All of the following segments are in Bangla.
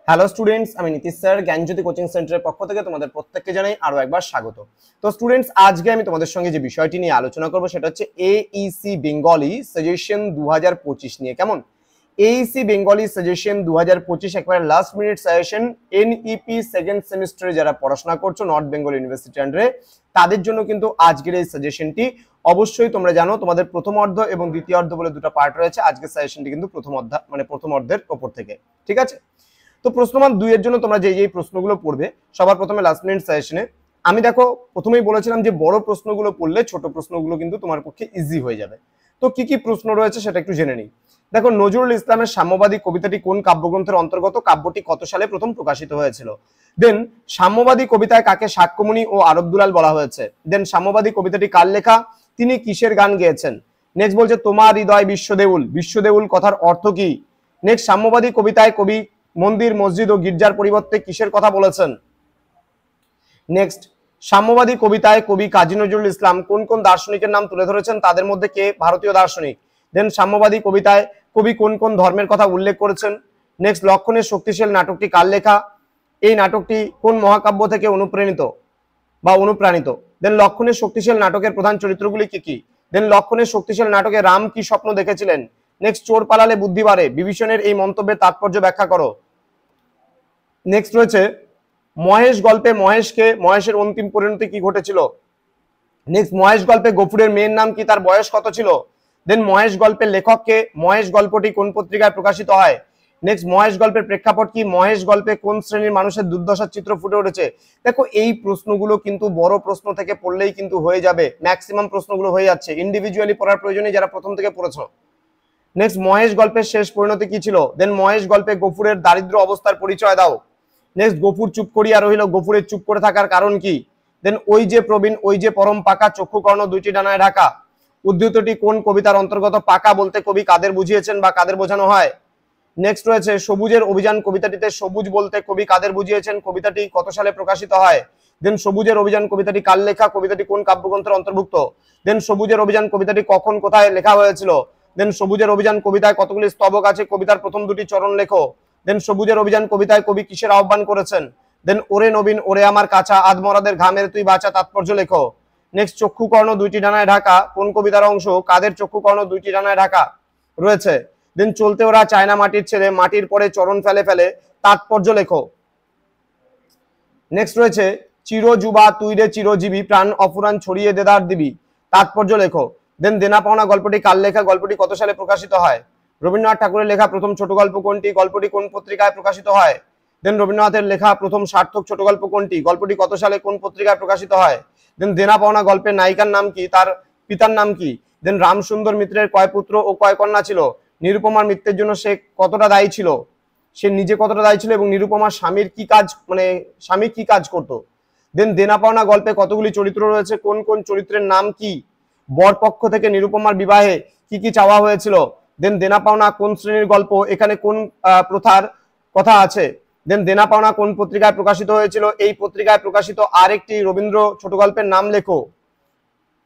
হ্যালো স্টুডেন্টস, আমি নীতিশ স্যার জ্ঞানজ্যোতি কোচিং সেন্টারের পক্ষ থেকে তোমাদের প্রত্যেককে জানাই আরো একবার স্বাগত। তো স্টুডেন্টস, আজকে আমি তোমাদের সঙ্গে যে বিষয়টি নিয়ে আলোচনা করব সেটা হচ্ছে এইসি বেঙ্গলি সাজেশন 2025 নিয়ে। কেমন? এইসি বেঙ্গলি সাজেশন 2025 একবারে last minute suggestion. NEP second সেমিস্টারে যারা পড়াশোনা করছো নর্থ বেঙ্গল ইউনিভার্সিটি আন্ডারে, তাদের জন্য কিন্তু আজকের এই সাজেশনটি। অবশ্যই তোমরা জানো তোমাদের প্রথম অর্ধ এবং দ্বিতীয় অর্ধ বলে দুটো পার্ট রয়েছে। আজকের সাজেশনটি কিন্তু প্রথম অর্ধের ওপর থেকে, ঠিক আছে? তো প্রশ্নমান 2 এর জন্য তোমরা যে প্রশ্নগুলো পড়বে সবার প্রথমে লাস্ট মিনিট সাজেশনে আমি দেখো প্রথমেই বলেছিলাম যে বড় প্রশ্নগুলো পড়লে ছোট প্রশ্নগুলো কিন্তু তোমার পক্ষে ইজি হয়ে যাবে। তো কি কি প্রশ্ন রয়েছে সেটা একটু জেনে নিই। দেখো, নজরুল ইসলামের সাম্যবাদী কবিতাটি কোন কাব্যগ্রন্থের অন্তর্গত? কাব্যটি কত সালে প্রথম প্রকাশিত হয়েছিল? দেন সাম্যবাদী কবিতায় কাকে সাক্ষ্যমণি ও আরব দুলাল বলা হয়েছে? দেন সাম্যবাদী কবিতাটি কার লেখা? তিনি কিসের গান গেয়েছেন? নেক্সট বলছে তোমার হৃদয় বিশ্বদেউল। বিশ্বদেউল কথার অর্থ কি? নেক্সট সাম্যবাদী কবিতায় কবি মন্দির, মসজিদ ও গির্জার পরিবর্তে কিসের কথা বলেছেন? নেক্সট, সাম্যবাদী কবিতায় কবি কাজী নজরুল ইসলাম কোন কোন দার্শনিকের নাম তুলে ধরেছেন? তাদের মধ্যে কে ভারতীয় দার্শনিক? দেন সাম্যবাদী কবিতায় কবি কোন কোন ধর্মের কথা উল্লেখ করেছেন? নেক্সট, লক্ষণের শক্তিশীল নাটকটি কার লেখা? এই নাটকটি কোন মহাকাব্য থেকে অনুপ্রাণিত? দেন লক্ষণের শক্তিশীল নাটকের প্রধান চরিত্রগুলি কি কি? দেন লক্ষণের শক্তিশীল নাটকে রাম কি স্বপ্ন দেখেছিলেন? নেক্সট, চোর পালালে বুদ্ধি বাড়ে, বিভীষণের এই মন্তব্যের তাৎপর্য ব্যাখ্যা করো। নেক্সট রয়েছে মহেশ গল্পে মহেশের অন্তিম পরিণতি কি ঘটেছিল? নেক্সট, মহেশ গল্পে গফুরের মেয়ের নাম কি, তার বয়স কত ছিল? দেন মহেশ গল্পের লেখককে? মহেশ গল্পটি কোন পত্রিকায় প্রকাশিত হয়? নেক্সট, মহেশ গল্পের প্রেক্ষাপট কি? মহেশ গল্পে কোন শ্রেণীর মানুষের দুর্দশার চিত্র ফুটে উঠেছে? দেখো, এই প্রশ্নগুলো কিন্তু বড় প্রশ্ন থেকে পড়লেই কিন্তু হয়ে যাবে, ম্যাক্সিমাম প্রশ্নগুলো হয়ে যাচ্ছে, ইন্ডিভিজুয়ালি পড়ার প্রয়োজনে যারা প্রথম থেকে পড়েছো। নেক্সট, মহেশ গল্পের শেষ পরিণতি কি ছিল? দেন মহেশ গল্পে গফুরের দারিদ্র অবস্থার পরিচয় দাও। নেক্সট, গফুর চুপ করিয়া রহিল, গফুরের চুপ করে থাকার কারণ কি? দেন ওই যে প্রবীণ, ওই যে পরম পাকা, চক্ষু কর্ণ দুইটি ডানায় ঢাকা উদ্ধৃতটি কোন কবিতার অন্তর্গত? পাকা বলতে কবি কাদের বুঝিয়েছেন বা কাদের বোঝানো হয়? নেক্সট রয়েছে সবুজের অভিযান কবিতাটিতে সবুজ বলতে কবি কাদের বুঝিয়েছেন? কবিতাটি কত সালে প্রকাশিত হয়? দেন সবুজের অভিযান কবিতাটি কার লেখা? কবিতাটি কোন কাব্যগ্রন্থের অন্তর্ভুক্ত? দেন সবুজের অভিযান কবিতাটি কখন কোথায় লেখা হয়েছিল? দেন সবুজের অভিযান কবিতায় কতগুলি স্তবক আছে? কবিতার প্রথম দুটি চরণ লেখো। দেন সবুজের অভিযান কবিতায় কবি কিসের আহ্বান করেছেন? দেন ওরে নবীন ওরে আমার কাঁচা, আধমরাদের ঘামের তুই বাঁচা, তাৎপর্য লেখো। নেক্সট, চক্ষু কর্ণ দুইটি ডানায় ঢাকা কোন কবিতার অংশ? কাদের চক্ষু কর্ণ দুইটি ডানায় ঢাকা রয়েছে? দেন চলতে ওরা চায়না মাটির ছেলে, মাটির পরে চরণ ফেলে ফেলে, তাৎপর্য লেখো। নেক্সট রয়েছে চিরযুবা তুই রে চিরজীবী, প্রাণ অফুরান ছড়িয়ে দেদার দিবি, তাৎপর্য লেখো। দেন দেনা পাওনা গল্পটি কার লেখা? গল্পটি কত সালে প্রকাশিত হয়? রবীন্দ্রনাথ ঠাকুরের লেখা প্রথম ছোট গল্প কোনটি? গল্পটি কোন পত্রিকায় প্রকাশিত হয়? দেন রবীন্দ্রনাথের লেখা প্রথম সার্থক ছোট গল্প কোনটি? গল্পটি কত সালে কোন পত্রিকায় প্রকাশিত হয়? দেন দেনা পাওনা গল্পের নায়িকার নাম কি, তার পিতার নাম কি? দেন রামসুন্দর মিত্রের কয় পুত্র ও কয় কন্যা ছিল? নিরুপমার মৃত্যুর জন্য সে কতটা দায়ী ছিল? সে নিজে কতটা দায়ী ছিল এবং নিরুপমার স্বামী কি কাজ করতো? দেন দেনা পাওনা গল্পে কতগুলি চরিত্র রয়েছে? কোন কোন চরিত্রের নাম কি? বরপক্ষ থেকে নিরুপমার বিবাহে কি কি চাওয়া হয়েছিল? দেন দেনা পাওনা কোন শ্রেণীর গল্প? এখানে কোন প্রথার কথা আছে? দেন দেনা পাওনা কোন পত্রিকায় প্রকাশিত হয়েছিল? এই পত্রিকায় প্রকাশিত আরেকটি রবীন্দ্র ছোট গল্পের নাম লেখো।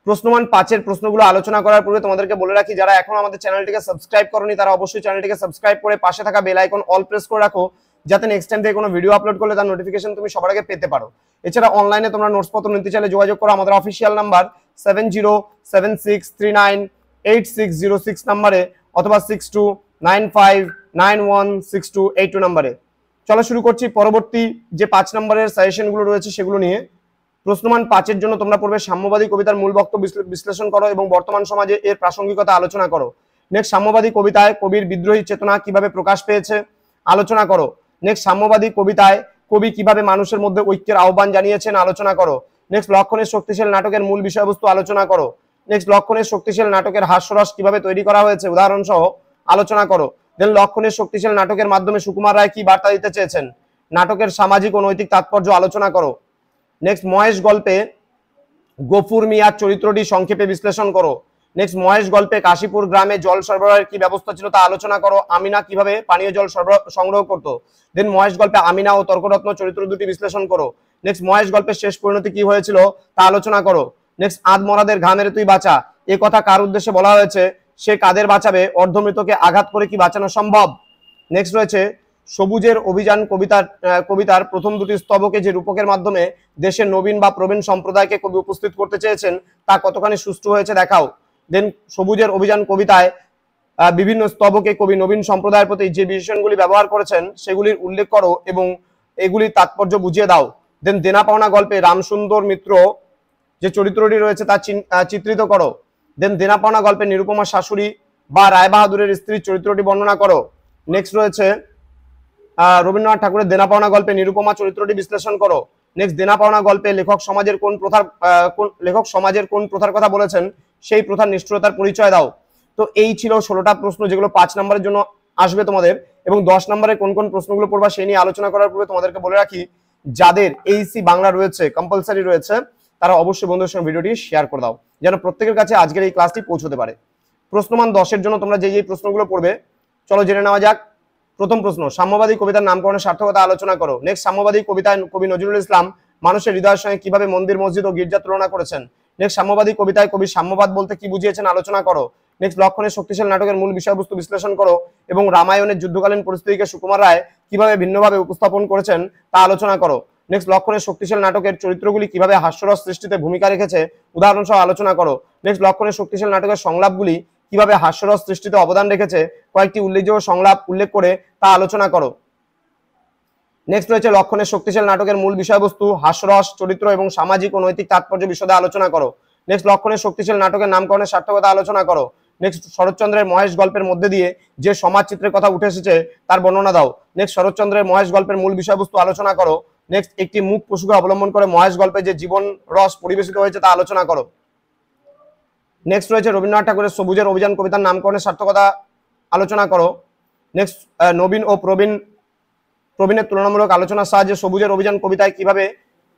প্রশ্নমান 5-এর প্রশ্নগুলো আলোচনা করার পূর্বে তোমাদেরকে বলে রাখি, যারা এখন আমাদের চ্যানেলটিকে সাবস্ক্রাইব করনি তারা অবশ্যই চ্যানেলটিকে সাবস্ক্রাইব করে পাশে থাকা বেল আইকন অল প্রেস করে রাখো, যাতে নেক্সট টাইম থেকে কোনো ভিডিও আপলোড করলে তার নোটিফিকেশন তুমি সবার আগে পেতে পারো। এছাড়া অনলাইনে তোমরা নোটসপত্র নিতে চাইলে যোগাযোগ করো আমাদের অফিসিয়াল নাম্বার 7076398606 নাম্বারে অথবা 6295916282 নাম্বারে। চলো শুরু করছি পরবর্তী যে 5 নম্বরের সাজেশনগুলো রয়েছে সেগুলো নিয়ে। প্রশ্নমান 5-এর জন্য তোমরা পড়বে সাম্যবাদী কবিতার মূল বক্তব্য বিশ্লেষণ করো এবং বর্তমান সমাজে এর প্রাসঙ্গিকতা আলোচনা করো। নেক্সট, সাম্যবাদী কবিতায় কবির বিদ্রোহী চেতনা কিভাবে প্রকাশ পেয়েছে আলোচনা করো। নেক্সট, সাম্যবাদী কবিতায় কবি কিভাবে মানুষের মধ্যে ঐক্যের আহ্বান জানিয়েছেন আলোচনা করো। নেক্সট, লক্ষণের শক্তিশীল নাটকের মূল বিষয়বস্তু আলোচনা করো। নেক্সট, লক্ষণের শক্তিশীল নাটকের হাস্যরস কিভাবে তৈরি করা হয়েছে উদাহরণ সহ আলোচনা করো। দেন লক্ষণের শক্তিশীল নাটকের মাধ্যমে সুকুমার রায় কি বার্তা দিতে চেয়েছেন? নাটকের সামাজিক ও নৈতিক তাৎপর্য আলোচনা করো। নেক্সট, মহেশ গল্পে গফুর মিয়ার চরিত্রটি সংক্ষেপে বিশ্লেষণ করো। নেক্সট, মহেশ গল্পে কাশীপুর গ্রামে জল সরবরাহের কি ব্যবস্থা ছিল তা আলোচনা করো। আমিনা কিভাবে পানীয় জল সংগ্রহ করত? দেন মহেশ গল্পে আমিনা ও তর্করত্ন চরিত্র দুটি বিশ্লেষণ করো। নেক্সট, মহেশ গল্পের শেষ পরিণতি কি হয়েছিল তা আলোচনা করো। নেক্সট, আধমরাদের ঘা মেরে তুই বাঁচা এ কথা কার উদ্দেশ্যে বলা হয়েছে? সে কাদের বাঁচাবে? অর্ধমৃতকে আঘাত করে কি বাঁচানো সম্ভব? নেক্সট রয়েছে সবুজের অভিযান কবিতার প্রথম দুটি স্তবকে যে রূপকের মাধ্যমে দেশের নবীন বা প্রবীণ সম্প্রদায়কে কবি উপস্থিত করতে চেয়েছেন তা কতখানি সুষ্ঠু হয়েছে দেখাও। দেন সবুজের অভিযান কবিতায় বিভিন্ন স্তবকে কবি নবীন সম্প্রদায়ের প্রতি যে বিশেষণগুলি ব্যবহার করেছেন সেগুলির উল্লেখ করো এবং এগুলির তাৎপর্য বুঝিয়ে দাও। দেন দেনা পাওনা গল্পে রামসুন্দর মিত্র যে চরিত্রটি রয়েছে তা চিত্রিত করো। দেন দেনা পাওনা গল্পে নিরুপমা শাশুড়ি বা রায়বাহাদুরের স্ত্রীর চরিত্রটি বর্ণনা করো। নেক্সট রয়েছে রবীন্দ্রনাথ ঠাকুরের দেনা পাওনা গল্পে নিরুপমা চরিত্রটি বিশ্লেষণ করো। নেক্সট দেনা পাওনা গল্পে লেখক সমাজের কোন প্রথার কথা বলেছেন সেই প্রথার নিষ্ঠুরতার পরিচয় দাও। তো এই ছিল 16টা প্রশ্ন যেগুলো 5 নম্বরের জন্য আসবে তোমাদের, এবং 10 নম্বরে কোন কোন প্রশ্নগুলো পড়বা সেই নিয়ে আলোচনা করার পূর্বে তোমাদেরকে বলে রাখি, যাদের এইসি বাংলা রয়েছে, কম্পালসারি রয়েছে, তারা অবশ্যই বন্ধুদের সঙ্গে ভিডিওটি শেয়ার করে দাও যেন প্রত্যেকের কাছে আজকের এই ক্লাসটি পৌঁছতে পারে। প্রশ্নমান 10-এর জন্য তোমরা যে প্রশ্নগুলো পড়বে চলো জেনে নেওয়া যাক। প্রথম প্রশ্ন, সাম্যবাদী কবিতার নামকরণের সার্থকতা আলোচনা করো। নেক্সট, সাম্যবাদী কবিতায় কবি নজরুল ইসলাম মানুষের হৃদয়ের সঙ্গে কিভাবে মন্দির, মসজিদ ও গির্জা তুলনা করেছেন। নেক্সট, সাম্যবাদী কবিতায় কবি সাম্যবাদ বলতে কি বুঝিয়েছেন আলোচনা করো। নেক্সট, লক্ষণের শক্তিশালী নাটকের মূল বিষয়বস্তু বিশ্লেষণ করো এবং রামায়ণের যুদ্ধকালীন পরিস্থিতিকে সুকুমার রায় কিভাবে ভিন্নভাবে উপস্থাপন করেছেন তা আলোচনা করো। নেক্সট, লক্ষণের শক্তিশালী নাটকের চরিত্রগুলি কিভাবে হাস্যরস সৃষ্টিতে ভূমিকা রেখেছে উদাহরণ সহ আলোচনা করো। নেক্সট, লক্ষণের শক্তিশালী নাটকের সংলাপগুলি কিভাবে হাস্যরস সৃষ্টিতে অবদান রেখেছে কয়েকটি উল্লেখযোগ্য সংলাপ উল্লেখ করে তা আলোচনা করো। নেক্সট রয়েছে লক্ষণের শক্তিশালী নাটকের মূল বিষয়বস্তু, হাস্যরস, চরিত্র এবং সামাজিক ও নৈতিক তাৎপর্য বিশদে আলোচনা করো। নেক্সট, লক্ষণের শক্তিশালী নাটকের নামকরণের সার্থকতা আলোচনা করো। নেক্সট, শরৎচন্দ্রের মহেশ গল্পের মধ্যে দিয়ে যে সমাজ চিত্রের কথা উঠে এসেছে তার বর্ণনা দাও। নেক্সট, শরৎচন্দ্রের মহেশ গল্পের মূল বিষয়বস্তু আলোচনা করো। নেক্সট, একটি মুখ পশুকে অবলম্বন করে মহেশ গল্পে যে জীবন রস পরিবেশিত হয়েছে তা আলোচনা করো। নেক্সট রয়েছে রবীন্দ্রনাথ ঠাকুরের সবুজের অভিযান কবিতার নামকরণের সার্থকতা আলোচনা করো। নেক্সট, নবীন ও প্রবীণের তুলনামূলক আলোচনার সাহায্যে সবুজের অভিযান কবিতায় কিভাবে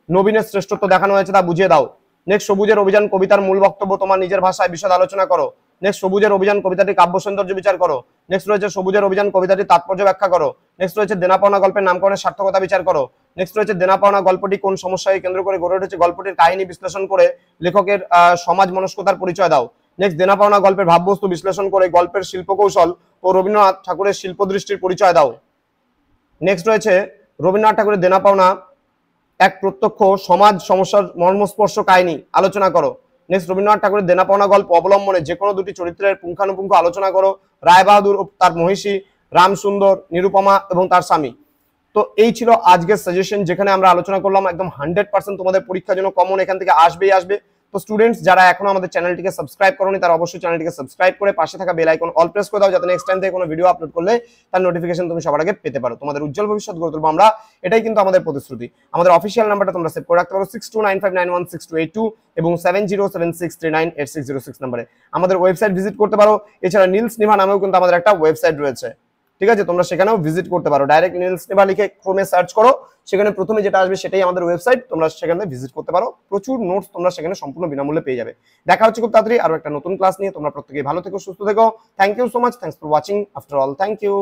নবীনের শ্রেষ্ঠত্ব দেখানো হয়েছে তা বুঝিয়ে দাও। নেক্সট, সবুজের অভিযান কবিতার মূল বক্তব্য তোমার নিজের ভাষায় বিশদ আলোচনা করো। নেক্সট, সবুজের অভিযান কবিতাটি কাব্য সৌন্দর্য বিচার করো। নেক্সট রয়েছে সবুজের অভিযান কবিতাটির তাৎপর্য ব্যাখ্যা করো। নেক্সট রয়েছে দেনা পাওনা গল্পের নামকরণের সার্থকতা বিচার করো। নেক্সট রয়েছে দেনা পাওনা গল্পটি কোন সমস্যাকে কেন্দ্র করে গড়ে উঠেছে গল্পটির কাহিনী বিশ্লেষণ করে লেখকের সমাজ মনস্কতার পরিচয় দাও। নেক্সট, দেনা পাওনা গল্পের ভাববস্তু বিশ্লেষণ করে গল্পের শিল্পকৌশল ও রবীন্দ্রনাথ ঠাকুরের শিল্পদৃষ্টির পরিচয় দাও। নেক্সট রয়েছে রবীন্দ্রনাথ ঠাকুরের দেনা পাওনা এক প্রত্যক্ষ সমাজ সমস্যার মর্মস্পর্শ কাহিনী আলোচনা করো। নেক্সট, রবীন্দ্রনাথ ঠাকুরের দেনা পাওনা গল্প অবলম্বনে যে কোনো দুটি চরিত্রের পুঙ্খানুপুঙ্খ আলোচনা করো, রায়বাহাদুর ও তার মহিষী, রামসুন্দর, নিরুপমা এবং তার স্বামী। তো এই ছিল আজকের সাজেশন, যেখানে আমরা আলোচনা করলাম একদম 100% তোমাদের পরীক্ষার জন্য কমন এখান থেকে আসবেই আসবে। তো স্টুডেন্টস যারা এখনো আমাদের চ্যানেলটিকে সাবস্ক্রাইব করোনি তারা অবশ্যই চ্যানেলটিকে সাবস্ক্রাইব করে পাশে থাকা বেল আইকন অল প্রেস করে দাও, যাতে নেক্সট টাইম থেকে কোনো ভিডিও আপলোড করলে তার নোটিফিকেশন তুমি সবার আগে পেতে পারো। তোমাদের উজ্জ্বল ভবিষ্যৎ গড়ে তুলবো আমরা, এটাই কিন্তু আমাদের প্রতিশ্রুতি। আমাদের অফিসিয়াল নাম্বারটা তোমরা সেভ করে রাখতে পারো 6295916282 এবং 7076398606 নম্বরে। আমাদের ওয়েবসাইট ভিজিট করতে পারো। এছাড়া নীলস নিভা নামেও কিন্তু আমাদের একটা ওয়েবসাইট রয়েছে, ঠিক আছে? তোমরা সেখানেও ভিজিট করতে পারো। ডাইরেক্ট নীলস নিভা লিখে ক্রোমে সার্চ করো, সেখানে প্রথমে যেটা আসবে সেটাই আমাদের ওয়েবসাইট। তোমরা সেখানে ভিজিট করতে পারো, প্রচুর নোটস তোমরা সেখানে সম্পূর্ণ বিনামূল্যে পেয়ে যাবে। দেখা হচ্ছে খুব তাড়াতাড়ি আরো একটা নতুন ক্লাস নিয়ে। তোমরা প্রত্যেকেই ভালো থেকো, সুস্থ থেকো। Thank you so much, thanks for watching after all, thank you.